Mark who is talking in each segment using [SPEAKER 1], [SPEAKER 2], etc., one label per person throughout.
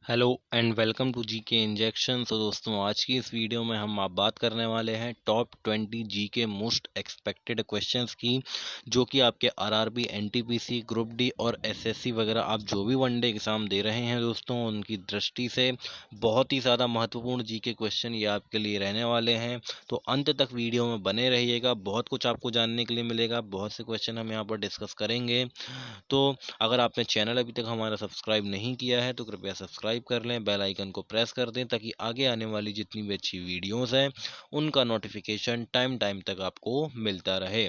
[SPEAKER 1] Hello and welcome to GK injection. तो दोस्तों, आज की इस वीडियो में हम आप बात करने वाले हैं top 20 GK most expected questions की, जो कि आपके आरआरबी, एनटीपीसी, ग्रुप डी और एसएससी वगैरह आप जो भी वनडे एग्ज़ाम दे रहे हैं दोस्तों, उनकी दृष्टि से बहुत ही ज़्यादा महत्वपूर्ण जीके क्वेश्चन ये आपके लिए रहने वाले हैं। तो अंत तक वीडियो में बने रहिएगा, बहुत कुछ आपको जानने के लिए मिलेगा, बहुत से क्वेश्चन हम यहाँ पर डिस्कस करेंगे। तो अगर आपने चैनल अभी तक हमारा सब्सक्राइब नहीं किया है तो कृपया सब्सक्राइब कर लें, बेल आइकन को प्रेस कर दें ताकि आगे आने वाली जितनी भी अच्छी वीडियोस हैं उनका नोटिफिकेशन टाइम टाइम तक आपको मिलता रहे।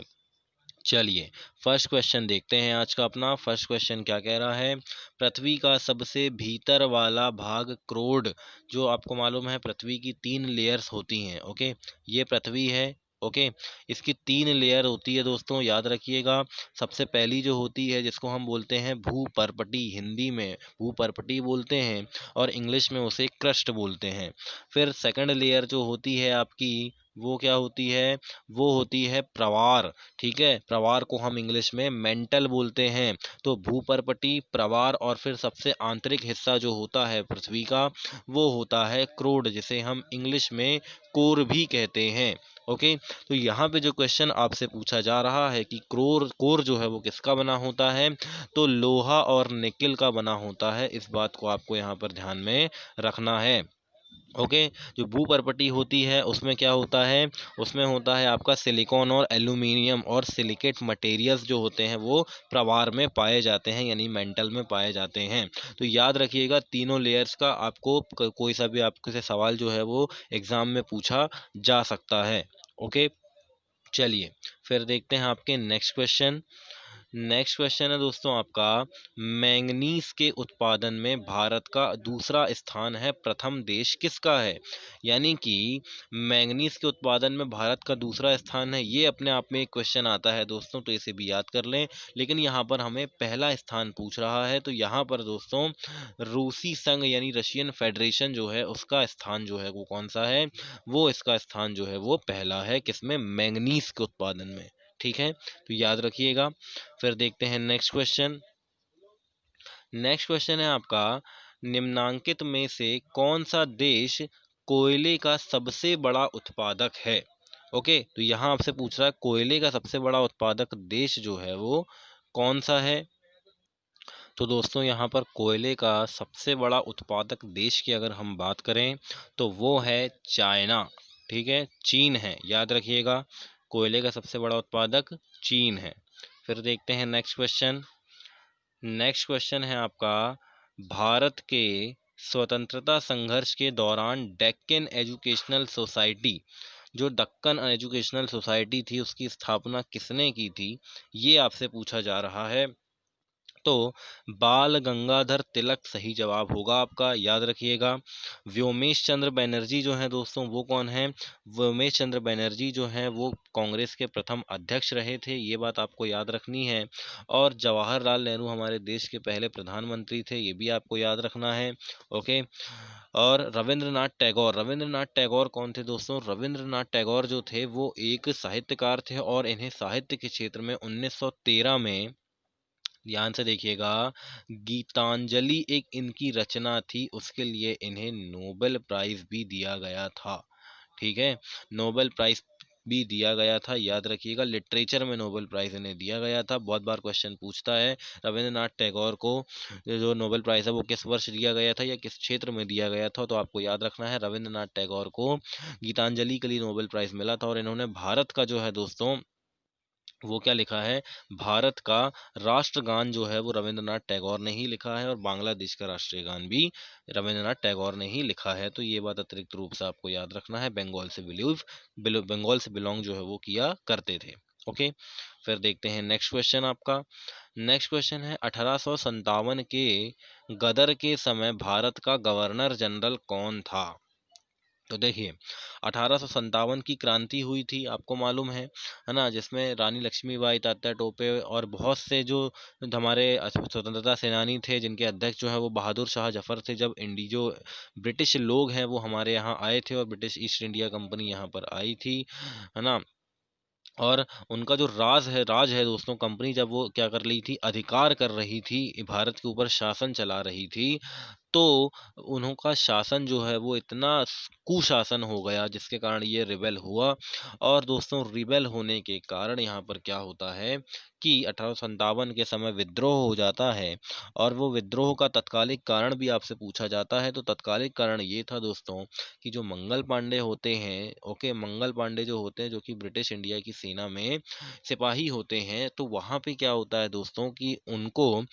[SPEAKER 1] चलिए, फर्स्ट क्वेश्चन देखते हैं आज का अपना। फर्स्ट क्वेश्चन क्या कह रहा है? पृथ्वी का सबसे भीतर वाला भाग क्रोड, जो आपको मालूम है पृथ्वी की 3 लेयर्स होती हैं। ओके, ये पृथ्वी है। ओके, इसकी 3 लेयर होती है दोस्तों, याद रखिएगा। सबसे पहली जो होती है जिसको हम बोलते हैं भूपर्पटी, हिंदी में भूपर्पटी बोलते हैं और इंग्लिश में उसे क्रस्ट बोलते हैं। फिर सेकंड लेयर जो होती है आपकी, वो क्या होती है? वो होती है प्रवार। ठीक है, प्रवार को हम इंग्लिश में मेंटल बोलते हैं। तो भूपर्पटी, प्रवार और फिर सबसे आंतरिक हिस्सा जो होता है पृथ्वी का, वो होता है क्रोड, जिसे हम इंग्लिश में कोर भी कहते हैं। ओके, तो यहाँ पे जो क्वेश्चन आपसे पूछा जा रहा है कि कोर जो है वो किसका बना होता है, तो लोहा और निकेल का बना होता है। इस बात को आपको यहाँ पर ध्यान में रखना है। ओके, जो भूपर्पटी होती है उसमें क्या होता है? उसमें होता है आपका सिलिकॉन और एल्यूमिनियम और सिलिकेट मटेरियल्स जो होते हैं वो प्रवार में पाए जाते हैं, यानी मेंटल में पाए जाते हैं। तो याद रखिएगा, तीनों लेयर्स का आपको कोई सा भी आपके से सवाल जो है वो एग्जाम में पूछा जा सकता है। ओके, चलिए फिर देखते हैं आपके नेक्स्ट क्वेश्चन। नेक्स्ट क्वेश्चन है दोस्तों आपका, मैंगनीज के उत्पादन में भारत का दूसरा स्थान है, प्रथम देश किसका है? यानी कि मैंगनीज के उत्पादन में भारत का दूसरा स्थान है, ये अपने आप में एक क्वेश्चन आता है दोस्तों, तो इसे भी याद कर लें। लेकिन यहाँ पर हमें पहला स्थान पूछ रहा है, तो यहाँ पर दोस्तों रूसी संघ यानी रशियन फेडरेशन जो है उसका स्थान जो है वो कौन सा है? वो इसका स्थान जो है वो पहला है, किसमें? मैंगनीज के उत्पादन में। ठीक है, तो याद रखिएगा। फिर देखते हैं नेक्स्ट क्वेश्चन। नेक्स्ट क्वेश्चन है आपका, निम्नांकित में से कौन सा देश कोयले का सबसे बड़ा उत्पादक है? ओके, तो यहाँ आपसे पूछ रहा है कोयले का सबसे बड़ा उत्पादक देश जो है वो कौन सा है। तो दोस्तों, यहाँ पर कोयले का सबसे बड़ा उत्पादक देश की अगर हम बात करें तो वो है चाइना। ठीक है, चीन है, याद रखिएगा। कोयले का सबसे बड़ा उत्पादक चीन है। फिर देखते हैं नेक्स्ट क्वेश्चन। नेक्स्ट क्वेश्चन है आपका, भारत के स्वतंत्रता संघर्ष के दौरान डेक्कन एजुकेशनल सोसाइटी, जो दक्कन एजुकेशनल सोसाइटी थी, उसकी स्थापना किसने की थी? ये आपसे पूछा जा रहा है। तो बाल गंगाधर तिलक सही जवाब होगा आपका, याद रखिएगा। व्योमेश चंद्र बनर्जी जो है दोस्तों, वो कौन है? व्योमेश चंद्र बनर्जी जो है वो कांग्रेस के प्रथम अध्यक्ष रहे थे, ये बात आपको याद रखनी है। और जवाहरलाल नेहरू हमारे देश के पहले प्रधानमंत्री थे, ये भी आपको याद रखना है। ओके, और रविंद्रनाथ टैगोर कौन थे दोस्तों? रविंद्रनाथ टैगोर जो थे वो एक साहित्यकार थे और इन्हें साहित्य के क्षेत्र में 1913 में, ध्यान से देखिएगा, गीतांजलि एक इनकी रचना थी, उसके लिए इन्हें नोबेल प्राइज भी दिया गया था। ठीक है, नोबेल प्राइज भी दिया गया था, याद रखिएगा। लिटरेचर में नोबेल प्राइज इन्हें दिया गया था। बहुत बार क्वेश्चन पूछता है रविंद्रनाथ टैगोर को जो नोबेल प्राइज है वो किस वर्ष दिया गया था या किस क्षेत्र में दिया गया था, तो आपको याद रखना है रविंद्रनाथ टैगोर को गीतांजलि के लिए नोबेल प्राइज मिला था। और इन्होंने भारत का जो है दोस्तों वो क्या लिखा है? भारत का राष्ट्रगान जो है वो रविंद्रनाथ टैगोर ने ही लिखा है और बांग्लादेश का राष्ट्रीय गान भी रविंद्रनाथ टैगोर ने ही लिखा है। तो ये बात अतिरिक्त रूप से आपको याद रखना है। बंगाल से बिलोंग जो है वो किया करते थे। ओके, फिर देखते हैं नेक्स्ट क्वेश्चन आपका। नेक्स्ट क्वेश्चन है, 1857 के गदर के समय भारत का गवर्नर जनरल कौन था? तो देखिए, 1857 की क्रांति हुई थी, आपको मालूम है ना, जिसमें रानी लक्ष्मीबाई, तात्या टोपे और बहुत से जो हमारे स्वतंत्रता सेनानी थे, जिनके अध्यक्ष जो है वो बहादुर शाह जफर थे। जब जो ब्रिटिश लोग हैं वो हमारे यहाँ आए थे और ब्रिटिश ईस्ट इंडिया कंपनी यहाँ पर आई थी, है ना। और उनका जो राज है दोस्तों, कंपनी जब वो क्या कर रही थी, अधिकार कर रही थी, भारत के ऊपर शासन चला रही थी, तो उनका शासन जो है वो इतना कुशासन हो गया जिसके कारण ये रिबेल हुआ। और दोस्तों रिबेल होने के कारण यहाँ पर क्या होता है कि 1857 के समय विद्रोह हो जाता है। और वो विद्रोह का तत्कालिक कारण भी आपसे पूछा जाता है, तो तत्कालिक कारण ये था दोस्तों कि जो मंगल पांडे होते हैं, ओके, मंगल पांडे जो होते हैं जो कि ब्रिटिश इंडिया की सेना में सिपाही होते हैं, तो वहाँ पे क्या होता है दोस्तों कि उनको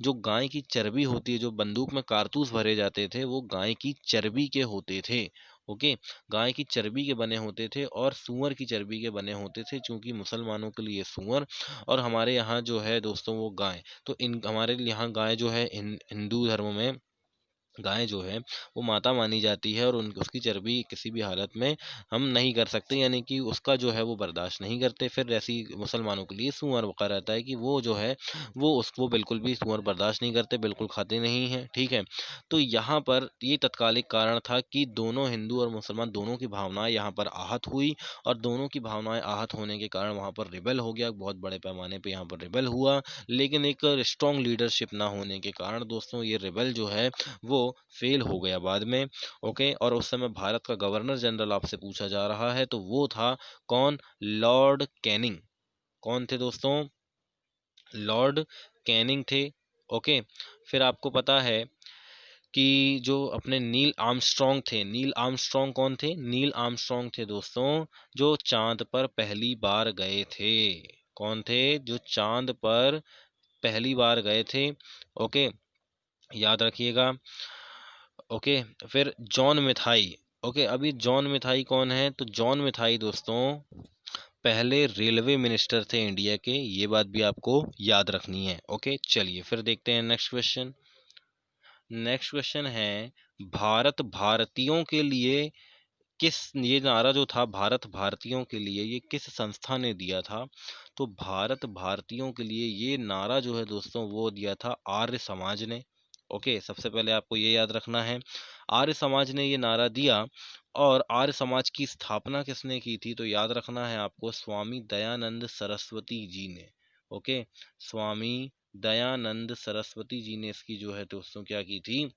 [SPEAKER 1] जो गाय की चर्बी होती है, जो बंदूक में कारतूस भरे जाते थे वो गाय की चर्बी के होते थे। ओके, गाय की चर्बी के बने होते थे और सूअर की चर्बी के बने होते थे, क्योंकि मुसलमानों के लिए सूअर और हमारे यहाँ जो है दोस्तों वो गाय। तो इन हमारे यहाँ गाय जो है हिंदू धर्म में गाय जो है वो माता मानी जाती है और उन उसकी चर्बी किसी भी हालत में हम नहीं कर सकते, यानी कि उसका जो है वो बर्दाश्त नहीं करते। फिर ऐसी मुसलमानों के लिए सूअर बका रहता है कि वो जो है वो उसको बिल्कुल भी सूअर बर्दाश्त नहीं करते, बिल्कुल खाते नहीं हैं, ठीक है। तो यहाँ पर ये तत्कालिक कारण था कि दोनों हिंदू और मुसलमान दोनों की भावनाएं यहाँ पर आहत हुई और दोनों की भावनाएं आहत होने के कारण वहाँ पर रिबेल हो गया, बहुत बड़े पैमाने पे यहाँ पर रिबेल हुआ। लेकिन एक स्ट्रॉन्ग लीडरशिप ना होने के कारण दोस्तों ये रिबेल जो है वो फेल हो गया बाद में। ओके, और उस समय भारत का गवर्नर जनरल आपसे पूछा जा रहा है, तो वो था कौन? Lord Canning. कौन थे दोस्तों? लॉर्ड कैनिंग थे। ओके, फिर आपको पता है कि जो अपने नील आर्मस्ट्रॉन्ग थे, नील आर्मस्ट्रॉन्ग कौन थे? नील आर्मस्ट्रॉन्ग थे दोस्तों जो चांद पर पहली बार गए थे। कौन थे? जो चांद पर पहली बार गए थे। ओके, याद रखिएगा। ओके, फिर जॉन मिथाई। ओके, अभी जॉन मिथाई कौन है? तो जॉन मिथाई दोस्तों पहले रेलवे मिनिस्टर थे इंडिया के, ये बात भी आपको याद रखनी है। ओके, चलिए फिर देखते हैं नेक्स्ट क्वेश्चन। नेक्स्ट क्वेश्चन है भारत भारतीयों के लिए किस, ये नारा जो था भारत भारतीयों के लिए, ये किस संस्था ने दिया था? तो भारत भारतीयों के लिए ये नारा जो है दोस्तों वो दिया था आर्य समाज ने। ओके, सबसे पहले आपको ये याद रखना है आर्य समाज ने ये नारा दिया। और आर्य समाज की स्थापना किसने की थी? तो याद रखना है आपको स्वामी दयानंद सरस्वती जी ने। ओके, स्वामी दयानंद सरस्वती जी ने इसकी जो है दोस्तों क्या की थी?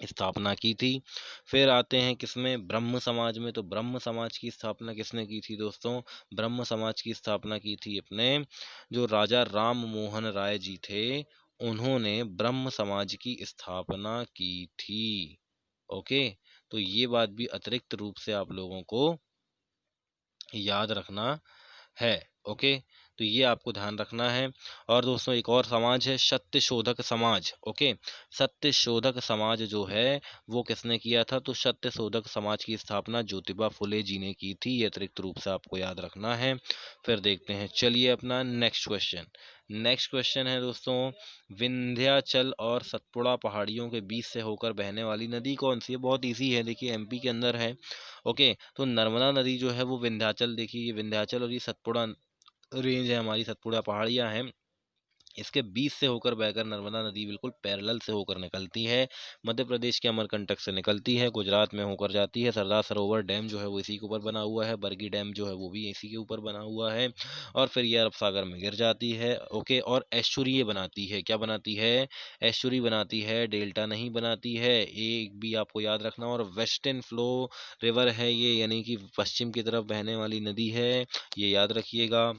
[SPEAKER 1] स्थापना की थी। फिर आते हैं किसमें? ब्रह्म समाज में। तो ब्रह्म समाज की स्थापना किसने की थी दोस्तों? ब्रह्म समाज की स्थापना की थी अपने जो राजा राम मोहन राय जी थे, उन्होंने ब्रह्म समाज की स्थापना की थी। ओके, तो ये बात भी अतिरिक्त रूप से आप लोगों को याद रखना है। ओके, तो ये आपको ध्यान रखना है। और दोस्तों एक और समाज है सत्य शोधक समाज। ओके, सत्य शोधक समाज जो है वो किसने किया था? तो सत्य शोधक समाज की स्थापना ज्योतिबा फुले जी ने की थी, ये अतिरिक्त रूप से आपको याद रखना है। फिर देखते हैं, चलिए अपना नेक्स्ट क्वेश्चन। नेक्स्ट क्वेश्चन है दोस्तों विंध्याचल और सतपुड़ा पहाड़ियों के बीच से होकर बहने वाली नदी कौन सी है? बहुत इजी है, देखिए एमपी के अंदर है। ओके, तो नर्मदा नदी जो है वो विंध्याचल, देखिए ये विंध्याचल और ये सतपुड़ा रेंज है, हमारी सतपुड़ा पहाड़ियाँ हैं, इसके बीच से होकर बहकर नर्मदा नदी बिल्कुल पैरेलल से होकर निकलती है। मध्य प्रदेश के अमरकंटक से निकलती है, गुजरात में होकर जाती है। सरदार सरोवर डैम जो है वो इसी के ऊपर बना हुआ है, बरगी डैम जो है वो भी इसी के ऊपर बना हुआ है, और फिर ये अरब सागर में गिर जाती है। ओके, और एस्चुरी बनाती है, क्या बनाती है? एस्चुरी बनाती है, डेल्टा नहीं बनाती है, एक भी आपको याद रखना। और वेस्टर्न फ्लो रिवर है ये, यानी कि पश्चिम की तरफ बहने वाली नदी है, ये याद रखिएगा।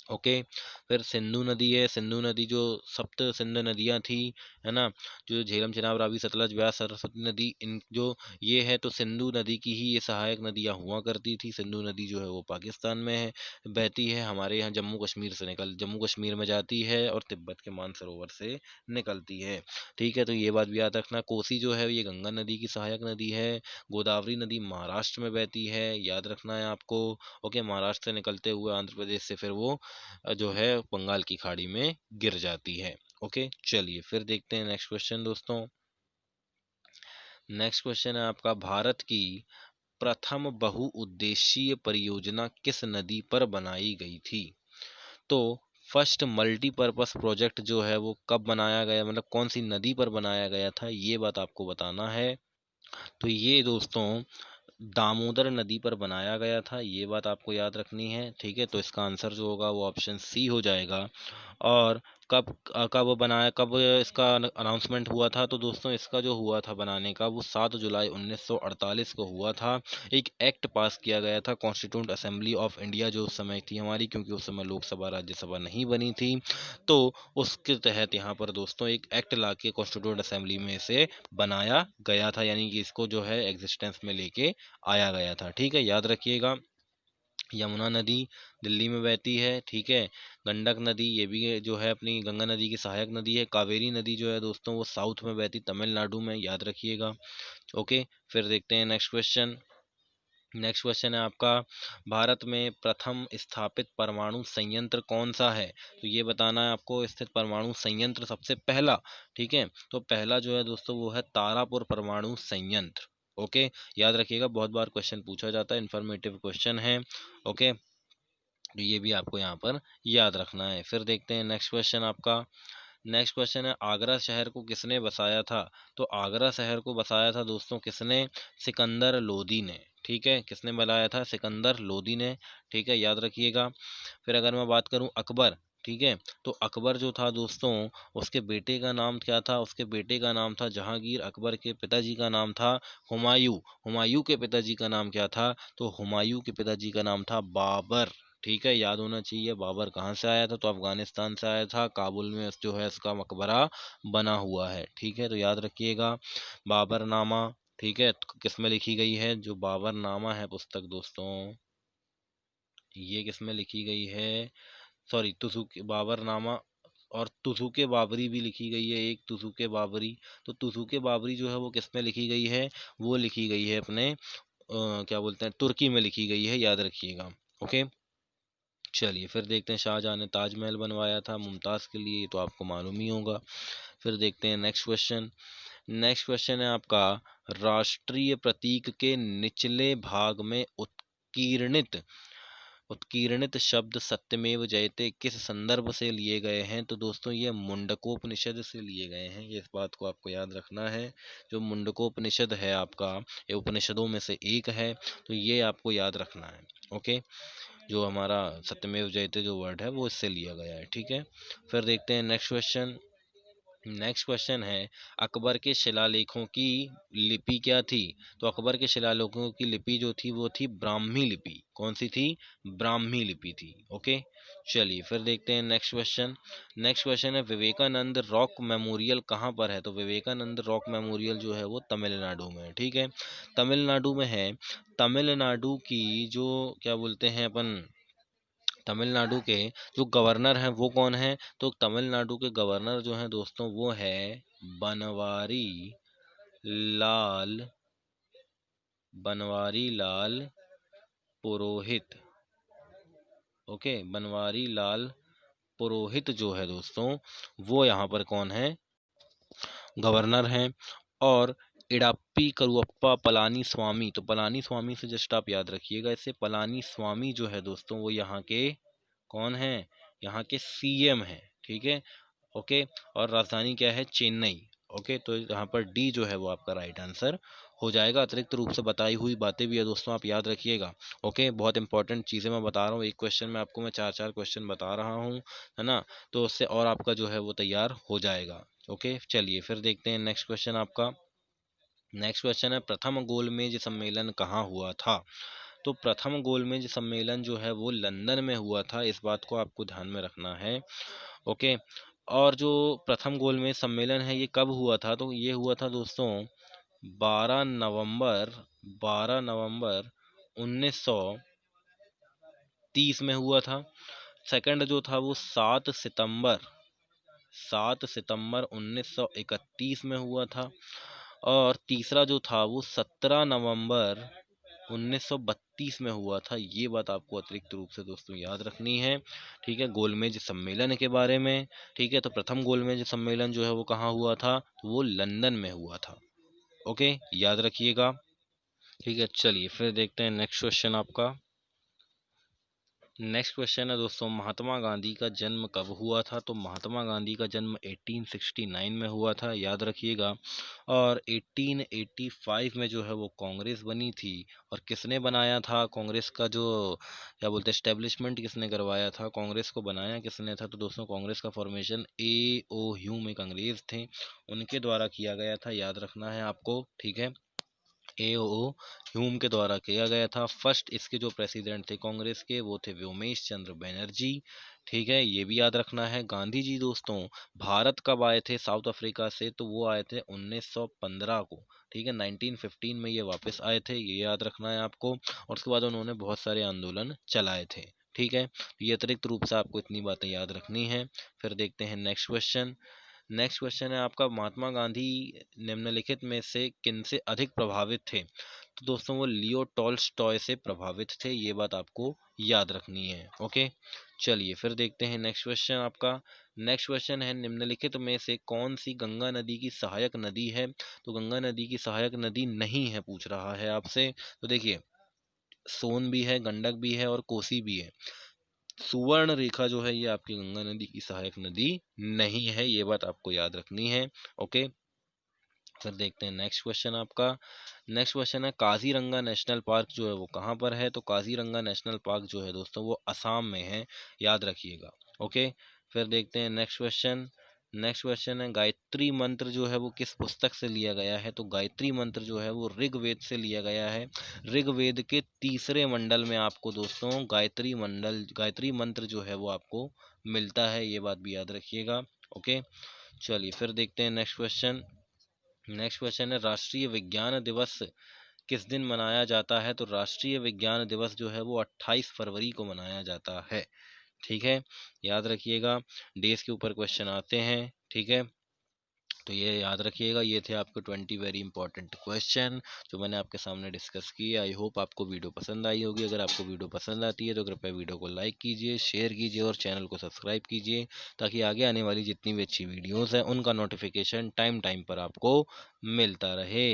[SPEAKER 1] ओके, फिर सिंधु नदी है, सिंधु नदी जो सप्त सिंधु नदियाँ थी, है ना, जो झेलम चिनाब रावी सतलज ब्यास सरस्वती नदी, इन जो ये है तो सिंधु नदी की ही ये सहायक नदियाँ हुआ करती थी। सिंधु नदी जो है वो पाकिस्तान में है, बहती है, हमारे यहाँ जम्मू कश्मीर से जम्मू कश्मीर में जाती है और तिब्बत के मानसरोवर से निकलती है। ठीक है, तो ये बात भी याद रखना। कोसी जो है ये गंगा नदी की सहायक नदी है। गोदावरी नदी महाराष्ट्र में बहती है, याद रखना है आपको। ओके, महाराष्ट्र से निकलते हुए आंध्र प्रदेश से फिर वो जो है बंगाल की खाड़ी में गिर जाती है। ओके, चलिए फिर देखते हैं नेक्स्ट क्वेश्चन दोस्तों। नेक्स्ट क्वेश्चन है आपका भारत की प्रथम बहुउद्देशीय परियोजना किस नदी पर बनाई गई थी? तो फर्स्ट मल्टीपर्पस प्रोजेक्ट जो है वो कब बनाया गया, मतलब कौन सी नदी पर बनाया गया था, ये बात आपको बताना है। तो ये दोस्तों दामोदर नदी पर बनाया गया था, ये बात आपको याद रखनी है। ठीक है, तो इसका आंसर जो होगा वो ऑप्शन सी हो जाएगा। और कब इसका अनाउंसमेंट हुआ था? तो दोस्तों इसका जो हुआ था बनाने का वो 7 जुलाई 1948 को हुआ था। एक एक्ट पास किया गया था कॉन्स्टिट्यूंट असेंबली ऑफ इंडिया जो उस समय थी हमारी, क्योंकि उस समय लोकसभा राज्यसभा नहीं बनी थी, तो उसके तहत यहाँ पर दोस्तों एक एक्ट ला के कॉन्स्टिट्यूंट असेंबली में से बनाया गया था, यानी कि इसको जो है एग्जिस्टेंस में लेके आया गया था। ठीक है, याद रखिएगा। यमुना नदी दिल्ली में बहती है। ठीक है, गंडक नदी ये भी जो है अपनी गंगा नदी की सहायक नदी है। कावेरी नदी जो है दोस्तों वो साउथ में बहती तमिलनाडु में, याद रखिएगा। ओके, फिर देखते हैं नेक्स्ट क्वेश्चन। नेक्स्ट क्वेश्चन है आपका, भारत में प्रथम स्थापित परमाणु संयंत्र कौन सा है? तो ये बताना है आपको, स्थित परमाणु संयंत्र सबसे पहला। ठीक है, तो पहला जो है दोस्तों वो है तारापुर परमाणु संयंत्र। ओके, याद रखिएगा, बहुत बार क्वेश्चन पूछा जाता है, इन्फॉर्मेटिव क्वेश्चन है। ओके, तो ये भी आपको यहाँ पर याद रखना है। फिर देखते हैं नेक्स्ट क्वेश्चन आपका। नेक्स्ट क्वेश्चन है, आगरा शहर को किसने बसाया था? तो आगरा शहर को बसाया था दोस्तों किसने? सिकंदर लोदी ने। ठीक है, किसने बनाया था? सिकंदर लोदी ने। ठीक है, याद रखिएगा। फिर अगर मैं बात करूं अकबर, ठीक है, तो अकबर जो था दोस्तों उसके बेटे का नाम क्या था? उसके बेटे का नाम था जहांगीर। अकबर के पिताजी का नाम था हुमायूं। हुमायूं के पिताजी का नाम क्या था? तो हुमायूं के पिताजी का नाम था बाबर। ठीक है, याद होना चाहिए। बाबर कहाँ से आया था? तो अफगानिस्तान से आया था। काबुल में जो है इसका मकबरा बना हुआ है। ठीक है, तो याद रखिएगा बाबरनामा। ठीक है, तो किस में लिखी गई है? जो बाबरनामा है पुस्तक दोस्तों, ये किस में लिखी गई है? सॉरी, तुसुक बाबरनामा और तुसुके बाबरी भी लिखी गई है, एक तुसुके बाबरी। तो तुसुके बाबरी जो है वो किस में लिखी गई है? वो लिखी गई है अपने क्या बोलते हैं, तुर्की में लिखी गई है, याद रखिएगा। ओके, चलिए फिर देखते हैं, शाहजहां ने ताजमहल बनवाया था मुमताज़ के लिए, ये तो आपको मालूम ही होगा। फिर देखते हैं नेक्स्ट क्वेश्चन। नेक्स्ट क्वेश्चन है आपका, राष्ट्रीय प्रतीक के निचले भाग में उत्कीर्णित उत्कीर्णित शब्द सत्यमेव जयते किस संदर्भ से लिए गए हैं? तो दोस्तों ये मुंडकोपनिषद से लिए गए हैं, ये इस बात को आपको याद रखना है। जो मुंडकोपनिषद है आपका, ये उपनिषदों में से एक है, तो ये आपको याद रखना है। ओके, जो हमारा सत्यमेव जयते जो वर्ड है वो इससे लिया गया है। ठीक है, फिर देखते हैं नेक्स्ट क्वेश्चन। नेक्स्ट क्वेश्चन है, अकबर के शिलालेखों की लिपि क्या थी? तो अकबर के शिलालेखों की लिपि जो थी वो थी ब्राह्मी लिपि। कौन सी थी? ब्राह्मी लिपि थी। ओके, चलिए फिर देखते हैं नेक्स्ट क्वेश्चन। नेक्स्ट क्वेश्चन है, विवेकानंद रॉक मेमोरियल कहाँ पर है? तो विवेकानंद रॉक मेमोरियल जो है वो तमिलनाडु में है। ठीक है, तमिलनाडु में है। तमिलनाडु की जो क्या बोलते हैं अपन, तमिलनाडु के जो गवर्नर हैं वो कौन है? तो तमिलनाडु के गवर्नर जो हैं दोस्तों वो है बनवारी लाल बनवारी लाल पुरोहित। ओके, बनवारी लाल पुरोहित जो है दोस्तों वो यहाँ पर कौन है? गवर्नर हैं। और इडाप्पी करुअप्पा पलानी स्वामी, तो पलानी स्वामी से जस्ट आप याद रखिएगा इसे, पलानी स्वामी जो है दोस्तों वो यहाँ के कौन है? यहाँ के सीएम हैं। ठीक है, ओके, और राजधानी क्या है? चेन्नई। ओके, तो यहाँ पर डी जो है वो आपका राइट आंसर हो जाएगा। अतिरिक्त रूप से बताई हुई बातें भी है दोस्तों, आप याद रखिएगा। ओके, बहुत इंपॉर्टेंट चीज़ें मैं बता रहा हूँ, एक क्वेश्चन में आपको मैं चार चार क्वेश्चन बता रहा हूँ, है ना, तो उससे और आपका जो है वो तैयार हो जाएगा। ओके, चलिए फिर देखते हैं नेक्स्ट क्वेश्चन आपका। नेक्स्ट क्वेश्चन है, प्रथम गोलमेज सम्मेलन कहाँ हुआ था? तो प्रथम गोलमेज सम्मेलन जो है वो लंदन में हुआ था, इस बात को आपको ध्यान में रखना है। ओके, और जो प्रथम गोलमेज सम्मेलन है ये कब हुआ था? तो ये हुआ था दोस्तों 12 नवंबर 12 नवंबर 1930 में हुआ था। सेकंड जो था वो 7 सितंबर 1931 में हुआ था। और तीसरा जो था वो 17 नवंबर 1932 में हुआ था। ये बात आपको अतिरिक्त रूप से दोस्तों याद रखनी है। ठीक है, गोलमेज सम्मेलन के बारे में। ठीक है, तो प्रथम गोलमेज सम्मेलन जो है वो कहाँ हुआ था? तो वो लंदन में हुआ था। ओके, याद रखिएगा। ठीक है, चलिए फिर देखते हैं नेक्स्ट क्वेश्चन आपका। नेक्स्ट क्वेश्चन है दोस्तों, महात्मा गांधी का जन्म कब हुआ था? तो महात्मा गांधी का जन्म 1869 में हुआ था, याद रखिएगा। और 1885 में जो है वो कांग्रेस बनी थी। और किसने बनाया था कांग्रेस का, जो क्या बोलते हैं स्टेब्लिशमेंट किसने करवाया था, कांग्रेस को बनाया किसने था? तो दोस्तों कांग्रेस का फॉर्मेशन ए ह्यूम एक अंग्रेज थे, उनके द्वारा किया गया था, याद रखना है आपको, ठीक है। ए ह्यूम के द्वारा किया गया था। फर्स्ट इसके जो प्रेसिडेंट थे कांग्रेस के वो थे व्योमेश चंद्र बनर्जी, ठीक है, ये भी याद रखना है। गांधी जी दोस्तों भारत कब आए थे साउथ अफ्रीका से? तो वो आए थे 1915 को, ठीक है, 1915 में ये वापस आए थे, ये याद रखना है आपको। और उसके बाद उन्होंने बहुत सारे आंदोलन चलाए थे, ठीक है। ये अतिरिक्त रूप से आपको इतनी बातें याद रखनी है। फिर देखते हैं नेक्स्ट क्वेश्चन। नेक्स्ट क्वेश्चन है आपका, महात्मा गांधी निम्नलिखित में से किनसे अधिक प्रभावित थे? तो दोस्तों वो लियो टॉल्स्टॉय से प्रभावित थे, ये बात आपको याद रखनी है, ओके। चलिए फिर देखते हैं नेक्स्ट क्वेश्चन आपका। नेक्स्ट क्वेश्चन है, निम्नलिखित में से कौन सी गंगा नदी की सहायक नदी है? तो गंगा नदी की सहायक नदी नहीं है, पूछ रहा है आपसे। तो देखिए सोन भी है, गंडक भी है और कोसी भी है। सुवर्ण रेखा जो है ये आपकी गंगा नदी की सहायक नदी नहीं है, ये बात आपको याद रखनी है, ओके। फिर देखते हैं नेक्स्ट क्वेश्चन आपका। नेक्स्ट क्वेश्चन है, काजीरंगा नेशनल पार्क जो है वो कहाँ पर है? तो काजीरंगा नेशनल पार्क जो है दोस्तों वो असम में है, याद रखिएगा, ओके। फिर देखते हैं नेक्स्ट क्वेश्चन। नेक्स्ट क्वेश्चन है, गायत्री मंत्र जो है वो किस पुस्तक से लिया गया है? तो गायत्री मंत्र जो है वो ऋग्वेद से लिया गया है। ऋग्वेद के तीसरे मंडल में आपको दोस्तों गायत्री मंत्र जो है वो आपको मिलता है, ये बात भी याद रखिएगा, ओके। चलिए फिर देखते हैं नेक्स्ट क्वेश्चन। नेक्स्ट क्वेश्चन है, राष्ट्रीय विज्ञान दिवस किस दिन मनाया जाता है? तो राष्ट्रीय विज्ञान दिवस जो है वो 28 फरवरी को मनाया जाता है, ठीक है, याद रखिएगा। डेज के ऊपर क्वेश्चन आते हैं, ठीक है, तो ये याद रखिएगा। ये थे आपके 20 वेरी इंपॉर्टेंट क्वेश्चन जो मैंने आपके सामने डिस्कस किए। आई होप आपको वीडियो पसंद आई होगी। अगर आपको वीडियो पसंद आती है तो कृपया वीडियो को लाइक कीजिए, शेयर कीजिए और चैनल को सब्सक्राइब कीजिए, ताकि आगे आने वाली जितनी भी अच्छी वीडियोज़ हैं उनका नोटिफिकेशन टाइम टाइम पर आपको मिलता रहे।